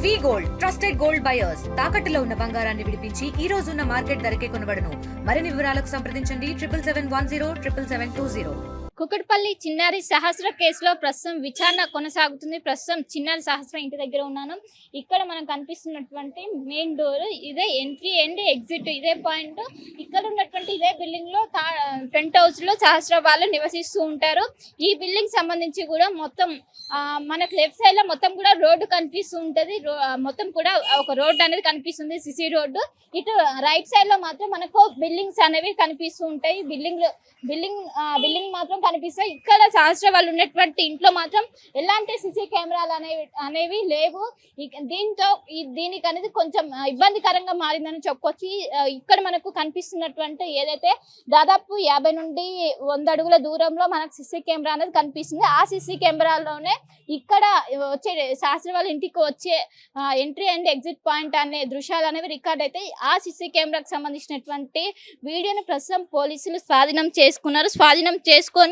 వి gold trusted gold buyers తాకట్టులో ఉన్న బంగారాన్ని విడిపించి ఈ రోజు ఉన్న మార్కెట్ ధరకే కొనబడును. మరిన్ని వివరాలకు సంప్రదించండి 7771077720. కుకట్పల్లి చిన్నారి సహస్ర కేసులో ప్రస్తుతం విచారణ కొనసాగుతుంది. ప్రస్తుతం చిన్నారి సహస్ర ఇంటి దగ్గర ఉన్నాను. ఇక్కడ మనకు కనిపిస్తున్నటువంటి మెయిన్ డోర్ ఇదే, ఎంట్రీ అండ్ ఎగ్జిట్ ఇదే పాయింట్. ఇక్కడ ఉన్నటువంటి ఇదే బిల్డింగ్ లో పెంట్ హౌస్ లో సహస్ర వాళ్ళు నివసిస్తూ ఉంటారు. ఈ బిల్డింగ్ సంబంధించి కూడా మొత్తం మనకు లెఫ్ట్ సైడ్ లో మొత్తం కూడా రోడ్డు కనిపిస్తూ ఉంటది. మొత్తం కూడా ఒక రోడ్డు అనేది కనిపిస్తుంది, సిసి రోడ్డు. ఇటు రైట్ సైడ్ లో మాత్రం మనకు బిల్డింగ్స్ అనేవి కనిపిస్తూ ఉంటాయి. బిల్డింగ్ మాత్రం కనిపిస్తాయి. ఇక్కడ సహస్ర వాళ్ళు ఉన్నటువంటి ఇంట్లో మాత్రం ఎలాంటి సిసి కెమెరాలు అనేవి లేవు. దీనికి అనేది కొంచెం ఇబ్బందికరంగా మారిందని చెప్పుకోవచ్చు. ఇక్కడ మనకు కనిపిస్తున్నటువంటి ఏదైతే దాదాపు 50 నుండి 100 అడుగుల దూరంలో మనకు సిసి కెమెరా అనేది కనిపిస్తుంది. ఆ సిసి కెమెరాలోనే ఇక్కడ వచ్చే సహస్ర వాళ్ళ ఇంటికి వచ్చే ఎంట్రీ అండ్ ఎగ్జిట్ పాయింట్ అనే దృశ్యాలు అనేవి రికార్డ్ అవుతాయి. ఆ సిసి కెమెరాకి సంబంధించినటువంటి వీడియోని ప్రస్తుతం పోలీసులు స్వాధీనం చేసుకొని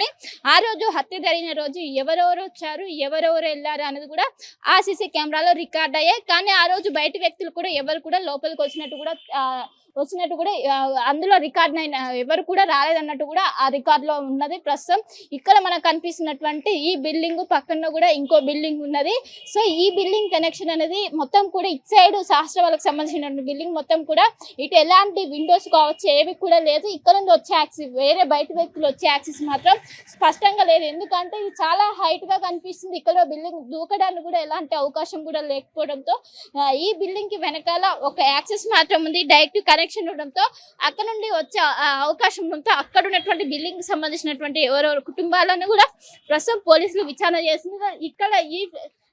ఆ రోజు హత్య జరిగిన రోజు ఎవరెవరు వచ్చారు, ఎవరెవరు వెళ్ళారు అనేది కూడా ఆ సిసి కెమెరాలో రికార్డ్ అయ్యాయి. కానీ ఆ రోజు బయట వ్యక్తులు కూడా ఎవరు కూడా లోపలికి వచ్చినట్టు కూడా అందులో రికార్డ్ అయిన ఎవరు కూడా రాలేదన్నట్టు కూడా ఆ రికార్డ్ లో ఉన్నది. ప్రస్తుతం ఇక్కడ మనకు కనిపిస్తున్నటువంటి ఈ బిల్డింగ్ పక్కన కూడా ఇంకో బిల్డింగ్ ఉన్నది. సో ఈ బిల్డింగ్ కనెక్షన్ అనేది మొత్తం కూడా ఇటు సైడ్ సహస్ర వాళ్ళకి సంబంధించిన బిల్డింగ్ మొత్తం కూడా ఇటు ఎలాంటి విండోస్ కావచ్చు ఏవి కూడా లేదు. ఇక్కడ నుంచి వచ్చే యాక్సిస్, వేరే బయట వ్యక్తులు వచ్చే యాక్సిస్ మాత్రం స్పష్టంగా లేదు. ఎందుకంటే ఇది చాలా హైట్ గా కనిపిస్తుంది. ఇక్కడ బిల్డింగ్ దూకడానికి కూడా ఎలాంటి అవకాశం కూడా లేకపోవడంతో ఈ బిల్డింగ్ కి వెనకాల ఒక యాక్సిస్ మాత్రం ఉంది, డైరెక్ట్ కనెక్షన్ ఉండడంతో అక్కడ నుండి వచ్చే అవకాశం ఉండడంతో అక్కడ ఉన్నటువంటి బిల్డింగ్ సంబంధించినటువంటి ఎవరెవరు కుటుంబాలను కూడా ప్రస్తుతం పోలీసులు విచారణ చేస్తున్నారు. ఇక్కడ ఈ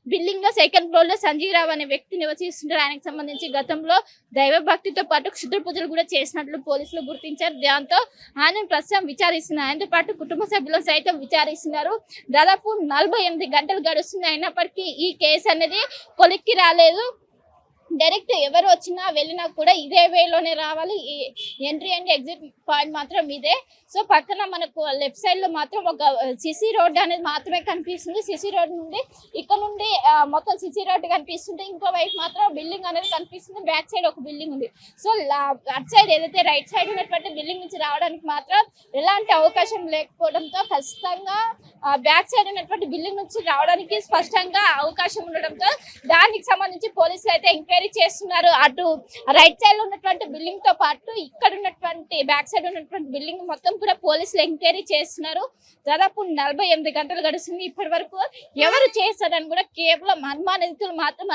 బిల్డింగ్ లో సెకండ్ ఫ్లోర్ లో సంజీవ్ రావు అనే వ్యక్తి నివసిస్తుంటారు. ఆయనకు సంబంధించి గతంలో దైవ భక్తితో పాటు క్షుద్ర పూజలు కూడా చేసినట్లు పోలీసులు గుర్తించారు. దాంతో ఆయన ప్రస్తుతం విచారిస్తున్నారు. ఆయనతో పాటు కుటుంబ సభ్యులను సైతం విచారిస్తున్నారు. దాదాపు 48 గంటలు గడుస్తుంది. అయినప్పటికీ ఈ కేసు అనేది కొలిక్కి రాలేదు. డైరెక్ట్ ఎవరు వచ్చినా వెళ్ళినా కూడా ఇదే వేలోనే రావాలి. ఈ ఎంట్రీ అండ్ ఎగ్జిట్ పాయింట్ మాత్రం ఇదే. సో పక్కన మనకు లెఫ్ట్ సైడ్ లో మాత్రం ఒక సిసి రోడ్ అనేది మాత్రమే కనిపిస్తుంది. సిసి రోడ్ నుండి ఇక్కడ నుండి మొత్తం సిసి రోడ్ కనిపిస్తుంది. ఇంకో వైపు మాత్రం బిల్డింగ్ అనేది కనిపిస్తుంది. బ్యాక్ సైడ్ ఒక బిల్డింగ్ ఉంది. సో అటు సైడ్ ఏదైతే రైట్ సైడ్ ఉన్నటువంటి బిల్డింగ్ నుంచి రావడానికి మాత్రం ఎలాంటి అవకాశం లేకపోవడంతో ఖచ్చితంగా బ్యాక్ సైడ్ ఉన్నటువంటి బిల్డింగ్ నుంచి రావడానికి స్పష్టంగా అవకాశం ఉండడంతో దానికి సంబంధించి పోలీసులు అయితే ఎంక్వైరీ చేస్తున్నారు. అటు రైట్ సైడ్ లో ఉన్నటువంటి బిల్డింగ్ తో పాటు ఇక్కడ ఉన్నటువంటి బ్యాక్ సైడ్ ఉన్నటువంటి బిల్డింగ్ మొత్తం కూడా పోలీసులు ఎంక్వైరీ చేస్తున్నారు. దాదాపు 48 గంటలు గడుస్తుంది. ఇప్పటి వరకు ఎవరు చేస్తారని కూడా కేవలం అనుమానితులు మాత్రం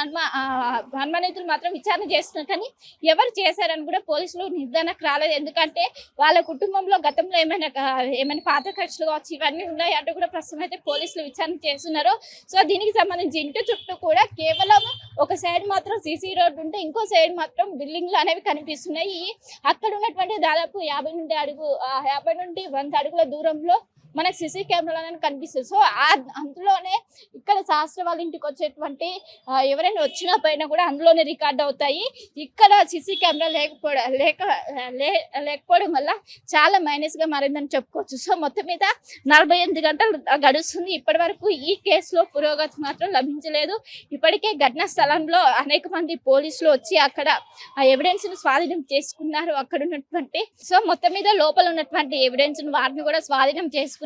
విచారణ చేస్తున్నారు. కానీ ఎవరు చేశారని కూడా పోలీసులు నిర్ధారణకు రాలేదు. ఎందుకంటే వాళ్ళ కుటుంబంలో గతంలో ఏమైనా పాత ఖర్చులు కావచ్చు ఇవన్నీ ఉన్నాయి అంటూ కూడా ప్రస్తుతం అయితే పోలీసులు విచారణ చేస్తున్నారు. సో దీనికి సంబంధించి ఇంటి చుట్టూ కూడా కేవలం ఒక సైడ్ మాత్రం సిసి రోడ్ ఉంటే ఇంకో సైడ్ మాత్రం బిల్డింగ్లు అనేవి కనిపిస్తున్నాయి. అక్కడ ఉన్నటువంటి దాదాపు 50 నుండి 100 అడుగుల దూరంలో మనకు సిసి కెమెరాలు అనేది కనిపిస్తుంది. సో అందులోనే ఇక్కడ సహస్ర వాళ్ళ ఇంటికి వచ్చేటువంటి ఎవరైనా వచ్చినా పైన కూడా అందులోనే రికార్డ్ అవుతాయి. ఇక్కడ సిసి కెమెరా లేకపోవడం వల్ల చాలా మైనస్ గా మారిందని చెప్పుకోవచ్చు. సో మొత్తం మీద 48 గంటలు గడుస్తుంది. ఇప్పటి వరకు ఈ కేసులో పురోగతి మాత్రం లభించలేదు. ఇప్పటికే ఘటనా స్థలంలో అనేక మంది పోలీసులు వచ్చి అక్కడ ఆ ఎవిడెన్స్ ను స్వాధీనం చేసుకున్నారు. అక్కడ ఉన్నటువంటి సో మొత్తం మీద లోపల ఉన్నటువంటి ఎవిడెన్స్ వాటిని కూడా స్వాధీనం చేసుకుని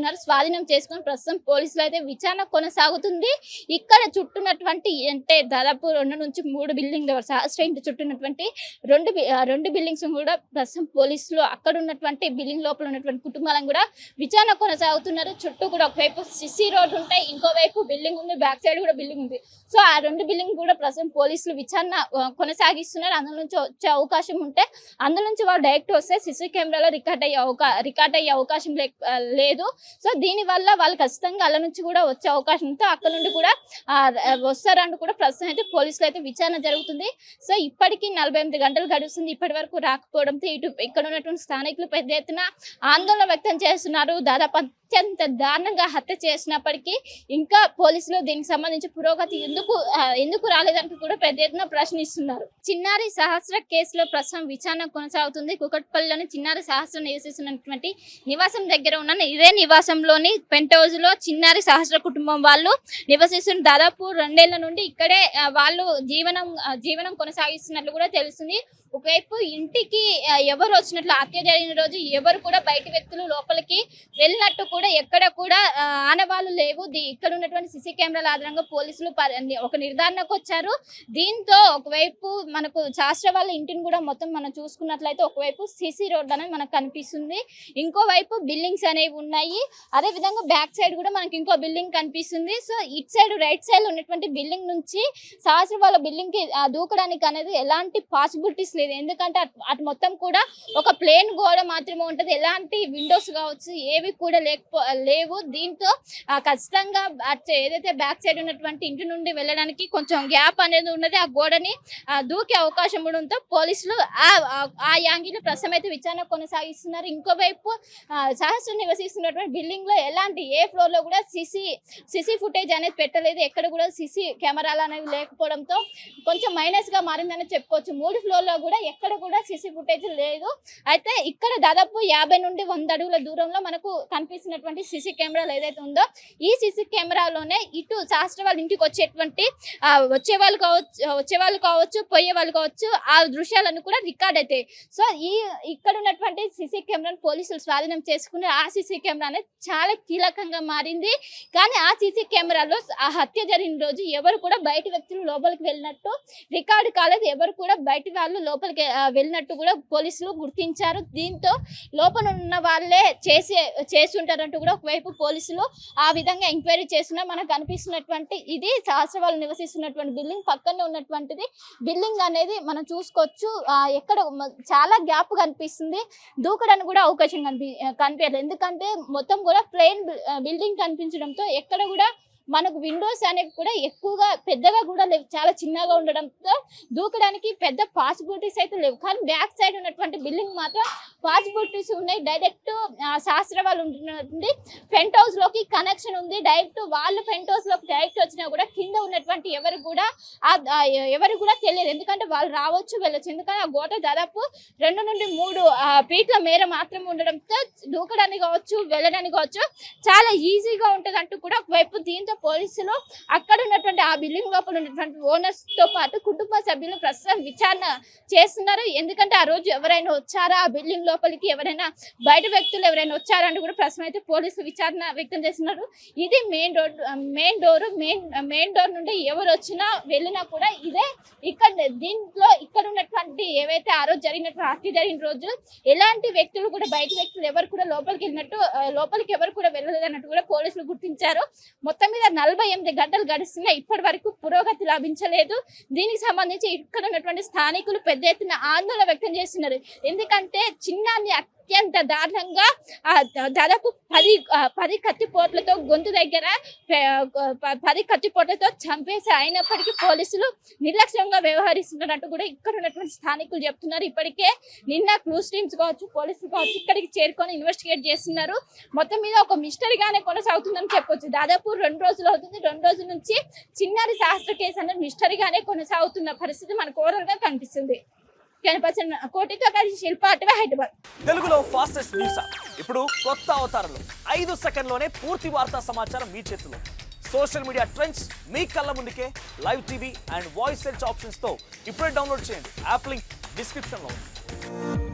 ప్రస్తుతం పోలీసులు అయితే విచారణ కొనసాగుతుంది. ఇక్కడ చుట్టూన్నటువంటి అంటే దాదాపు 2 నుంచి 3 బిల్డింగ్ సహస్ర ఇంటి చుట్టూన్నటువంటి రెండు బిల్డింగ్స్ కూడా ప్రస్తుతం పోలీసులు అక్కడ ఉన్నటువంటి బిల్డింగ్ లోపల ఉన్నటువంటి కుటుంబాలను కూడా విచారణ కొనసాగుతున్నారు. చుట్టూ కూడా ఒకవైపు సిసి రోడ్ ఉంటాయి, ఇంకోవైపు బిల్డింగ్ ఉంది, బ్యాక్ సైడ్ కూడా బిల్డింగ్ ఉంది. సో ఆ 2 బిల్డింగ్ కూడా ప్రస్తుతం పోలీసులు విచారణ కొనసాగిస్తున్నారు. అందులో నుంచి వచ్చే అవకాశం ఉంటే అందులో నుంచి వాళ్ళు డైరెక్ట్ వస్తే సిసి కెమెరాలో రికార్డ్ అయ్యే అవకాశం లేదు. సో దీని వల్ల వాళ్ళు ఖచ్చితంగా అల్ల నుంచి కూడా వచ్చే అవకాశంతో అక్కడ నుండి కూడా వస్తారంటూ కూడా ప్రస్తుతం అయితే పోలీసులు అయితే విచారణ జరుగుతుంది. సో ఇప్పటికీ 48 గంటలు గడుస్తుంది. ఇప్పటి వరకు రాకపోవడంతో ఇక్కడ ఉన్నటువంటి స్థానికులు పెద్ద ఎత్తున ఆందోళన వ్యక్తం చేస్తున్నారు. దాదాపు అత్యంత దారుణంగా హత్య చేసినప్పటికీ ఇంకా పోలీసులు దీనికి సంబంధించి పురోగతి ఎందుకు రాలేదంటూ కూడా పెద్ద ఎత్తున ప్రశ్నిస్తున్నారు. చిన్నారి సహస్ర కేసులో ప్రస్తుతం విచారణ కొనసాగుతుంది. కుకట్పల్లిలోని చిన్నారి సహస్ర నివసిస్తున్నటువంటి నివాసం దగ్గర ఉన్న ఇదే నివాసంలోని పెంట్ హౌస్ లో చిన్నారి సహస్ర కుటుంబం వాళ్ళు నివసిస్తున్న దాదాపు 2 ఏళ్ల నుండి ఇక్కడే వాళ్ళు జీవనం కొనసాగిస్తున్నట్లు కూడా తెలుస్తుంది. ఒకవైపు ఇంటికి ఎవరు వచ్చినట్లు హత్య జరిగిన రోజు ఎవరు కూడా బయటి వ్యక్తులు లోపలికి వెళ్ళినట్టు కూడా ఎక్కడ కూడా ఆనవాళ్ళు లేవు. ఇక్కడ ఉన్నటువంటి సీసీ కెమెరాల ఆధారంగా పోలీసులు ఒక నిర్ధారణకు వచ్చారు. దీంతో ఒకవైపు మనకు శాస్త్ర వాళ్ళ ఇంటిని కూడా మొత్తం మనం చూసుకున్నట్లయితే ఒకవైపు సీసీ రోడ్ అనేది మనకు కనిపిస్తుంది, ఇంకోవైపు బిల్డింగ్స్ అనేవి ఉన్నాయి. అదే విధంగా బ్యాక్ సైడ్ కూడా మనకి ఇంకో బిల్డింగ్ కనిపిస్తుంది. So it side right side ఉన్నటువంటి బిల్డింగ్ నుంచి శాస్త్ర వాళ్ళ బిల్డింగ్ కి దూకడానికి అనేది ఎలాంటి పాసిబిలిటీస్ లేదు. ఎందుకంటే అటు మొత్తం కూడా ఒక ప్లేన్ గోడ మాత్రమే ఉంటది, ఎలాంటి విండోస్ కావచ్చు ఏవి కూడా లేవు. దీంతో ఖచ్చితంగా ఏదైతే బ్యాక్ సైడ్ ఉన్నటువంటి ఇంటి నుండి వెళ్ళడానికి కొంచెం గ్యాప్ అనేది ఉన్నది, ఆ గోడని దూకే అవకాశం ఉండడంతో పోలీసులు ఆ యాంగిల్ ప్రస్తుతం అయితే విచారణ కొనసాగిస్తున్నారు. ఇంకోవైపు సహస్ర నివసిస్తున్నటువంటి బిల్డింగ్ లో ఎలాంటి ఏ ఫ్లోర్ లో కూడా సిసి ఫుటేజ్ అనేది పెట్టలేదు, ఎక్కడ కూడా సిసి కెమెరాలు అనేవి లేకపోవడంతో కొంచెం మైనస్ గా మారిందని చెప్పుకోవచ్చు. 3 ఫ్లోర్ లో కూడా ఎక్కడ కూడా సిసి ఫుటేజ్ లేదు. అయితే ఇక్కడ దాదాపు 50 నుండి 100 అడుగుల దూరంలో మనకు కనిపిస్తున్నటువంటి సిసి కెమెరాలు ఏదైతే ఉందో ఈ సిసి కెమెరాలోనే ఇటు శాస్త్ర వాళ్ళ ఇంటికి వచ్చేవాళ్ళు కావచ్చు పోయే వాళ్ళు కావచ్చు ఆ దృశ్యాలను కూడా రికార్డ్ అవుతాయి. సో ఇక్కడ ఉన్నటువంటి సిసి కెమెరాను పోలీసులు స్వాధీనం చేసుకుని ఆ సిసి కెమెరా అనేది చాలా కీలకంగా మారింది. కానీ ఆ సిసి కెమెరాలో ఆ హత్య జరిగిన రోజు ఎవరు కూడా బయట వ్యక్తులు లోపలికి వెళ్ళినట్టు రికార్డు కాలేదు, ఎవరు కూడా బయట వాళ్ళు లోపలికి వెళ్ళినట్టు కూడా పోలీసులు గుర్తించారు. దీంతో లోపల ఉన్న వాళ్ళే చేసి ఉంటారంటూ కూడా ఒకవైపు పోలీసులు ఆ విధంగా ఎంక్వైరీ చేస్తున్నారు. మనకు కనిపిస్తున్నటువంటి ఇది సహస్ర వాళ్ళు నివసిస్తున్నటువంటి బిల్డింగ్ పక్కనే ఉన్నటువంటిది బిల్డింగ్ అనేది మనం చూసుకోవచ్చు. ఎక్కడ చాలా గ్యాప్ కనిపిస్తుంది, దూకడానికి కూడా అవకాశం కనిపించలేదు. ఎందుకంటే మొత్తం కూడా ప్లెయిన్ బిల్డింగ్ కనిపించడంతో ఎక్కడ కూడా మనకు విండోస్ అనేవి కూడా ఎక్కువగా పెద్దగా కూడా లేవు, చాలా చిన్నగా ఉండడంతో దూకడానికి పెద్ద పాసిబిలిటీస్ అయితే లేవు. కానీ బ్యాక్ సైడ్ ఉన్నటువంటి బిల్డింగ్ మాత్రం పాసిబిలిటీస్ ఉన్నాయి. డైరెక్ట్ శాస్త్ర వాళ్ళు ఉంటున్నటువంటి పెంట్ హౌస్ లోకి కనెక్షన్ ఉంది. డైరెక్ట్ వాళ్ళు పెంట్ హౌస్ లోకి డైరెక్ట్ వచ్చినా కూడా కింద ఉన్నటువంటి ఎవరు కూడా తెలియదు, ఎందుకంటే వాళ్ళు రావచ్చు వెళ్ళొచ్చు. ఎందుకంటే ఆ గోడ దాదాపు 2 నుండి 3 ఫీట్ల మేర మాత్రం ఉండడంతో దూకడానికి కావచ్చు వెళ్ళడానికి కావచ్చు చాలా ఈజీగా ఉంటుంది అంటూ కూడా ఒకవైపు దీంతో పోలీసులు అక్కడ ఉన్నటువంటి ఆ బిల్డింగ్ లోపల ఉన్నటువంటి ఓనర్స్ తో పాటు కుటుంబ సభ్యులు ప్రస్తుతం విచారణ చేస్తున్నారు. ఎందుకంటే ఆ రోజు ఎవరైనా వచ్చారా ఆ బిల్డింగ్ లోపలికి, ఎవరైనా బయట వ్యక్తులు ఎవరైనా వచ్చారంటూ కూడా ప్రస్తుతం అయితే పోలీసులు విచారణ వ్యక్తం చేస్తున్నారు. ఇది మెయిన్ డోర్ నుండి ఎవరు వచ్చినా వెళ్ళినా కూడా ఇదే ఇక్కడ ఉన్నటువంటి ఏవైతే ఆ రోజు జరిగినటువంటి హత్య జరిగిన రోజు ఎలాంటి వ్యక్తులు కూడా బయట వ్యక్తులు ఎవరు కూడా లోపలికి ఎవరు కూడా వెళ్ళలేదు అన్నట్టు కూడా పోలీసులు గుర్తించారు. మొత్తం మీద 48 గంటలు గడుస్తున్నా ఇప్పటి వరకు పురోగతి లభించలేదు. దీనికి సంబంధించి ఇక్కడ ఉన్నటువంటి స్థానికులు పెద్ద ఎత్తున ఆందోళన వ్యక్తం చేస్తున్నారు. ఎందుకంటే చిన్నాన్ని అత్యంత దారుణంగా దాదాపు 10 కత్తిపోట్లతో గొంతు దగ్గర 10 కత్తిపోట్లతో చంపేసి అయినప్పటికీ పోలీసులు నిర్లక్ష్యంగా వ్యవహరిస్తున్నట్టు కూడా ఇక్కడ ఉన్నటువంటి స్థానికులు చెప్తున్నారు. ఇప్పటికే నిన్న క్లూస్ టీమ్స్ కావచ్చు పోలీసులు కావచ్చు ఇక్కడికి చేరుకొని ఇన్వెస్టిగేట్ చేస్తున్నారు. మొత్తం మీద ఒక మిస్టరీగానే కొనసాగుతుందని చెప్పొచ్చు. దాదాపు 2 రోజులు అవుతుంది. 2 రోజుల నుంచి చిన్నారి శాస్త్ర కేసు అనేది మిస్టరీగానే కొనసాగుతున్న పరిస్థితి మనకు ఓవరాల్ గా కనిపిస్తుంది. కోటితో కలిసి శిల్ప అటువే హైదరాబాద్. తెలుగులో ఫాస్టెస్ట్ న్యూస్ ఇప్పుడు కొత్త అవతారంలో 5 సెకండ్లోనే పూర్తి వార్తా సమాచారం మీ చేతిలో. సోషల్ మీడియా ట్రెండ్స్ మీ కళ్ళ ముందుకే live TV and voice search options తో ఇప్పుడే డౌన్లోడ్ చేయండి. యాప్ లింక్ డిస్క్రిప్షన్ లో ఉంది.